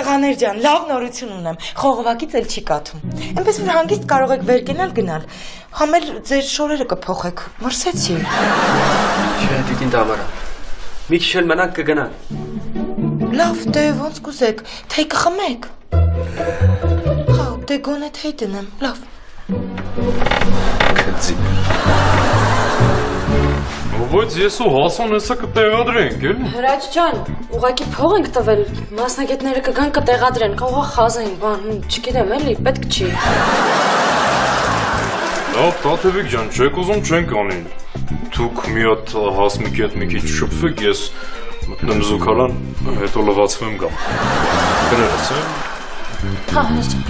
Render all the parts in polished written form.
Տղաներ ջան, լավ նորություն ունեմ, խողովակից էլ չի կաթում։ Էնպես որ հանգիստ կարող եք վեր կենալ գնալ, համ էլ ձեր շորերը կփոխեք, մրսեցի։ Չէ, դիտին Տամարա, մի քիչ էլ մնանք կգնանք։ Լավ, դե ոնց կուզեք, թեյ կխմեք։ Հա, դե գոնե թեյ դնեմ, լավ։ Քծի։ Բայց ես ու Հասան հեսա կտեղադրենք, էլ։ Հրաչ ջան, ուղղակի փող ենք տվել, մասնագետները կգան կտեղադրեն, կողա խազային, բան, չգիտեմ էլի, պետք չի։ Լավ, Տաթևիկ ջան, չեք ուզում չենք անին։ Դուք մի հատ Հասմիկի հետ մի քիչ շփվեք, ես մտնեմ զուգարան, հետո լվացվեմ գամ։ Կներես, է։ Հա, հենց ջան։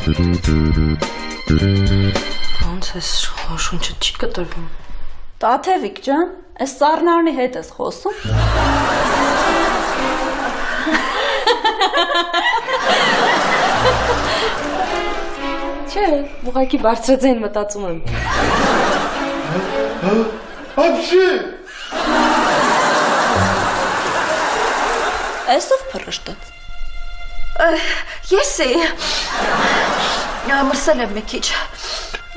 Ոնց ես շունչը չի կտրվում։ Տաթևիկ ջան, այս սառնարանի հետ ես խոսում։ Չէ, ուղղակի բարձրաձայն մտածում եմ։ Ապշի։ Այսով փռշտաց։ Ես էի։ Մրսել եմ մի քիչ։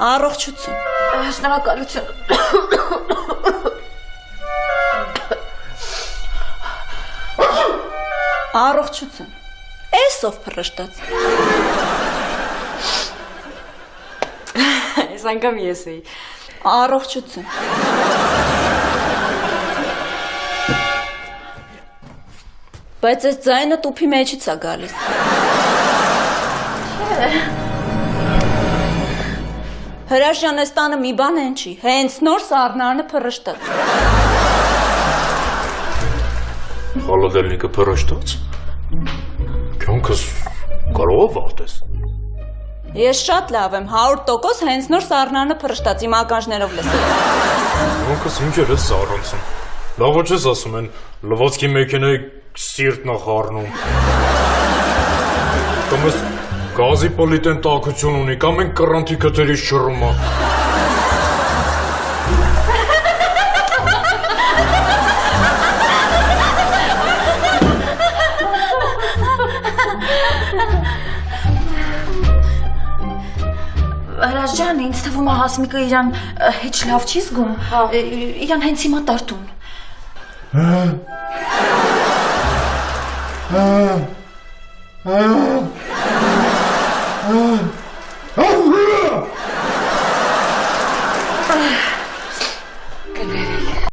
Առողջություն։ Շնորհակալություն։ Առողջություն։ Այսով փռշտաց։ Այս անգամ ես էի։ Առողջություն։ Բայց այս ձայնը տուփի մեջից է գալիս։ Հրաշ ջան, այս տանը մի բան են չի, հենց նոր սառնարանը փռշտաց։ Խալադելնիկը փռշտաց։ Կյանքս կարող է վախտես։ Ես շատ լավ եմ, 100% հենց նոր սառնարանը փռշտաց, իմ ականջներով լսեց։ Կյանքս ինչեր է սառնցում։ Լավ ոչ ես ասում են, լվացքի մեքենայի սիրտն է խառնում։ Կամ ես գազի պոլիտեն տաքություն ունի, կամ են կռանթի կտերից շռում է։ Հրաշ ջան, ինձ թվում է Հասմիկը իրան հեչ լավ չի զգում, իրան հենց հիմա տարտուն։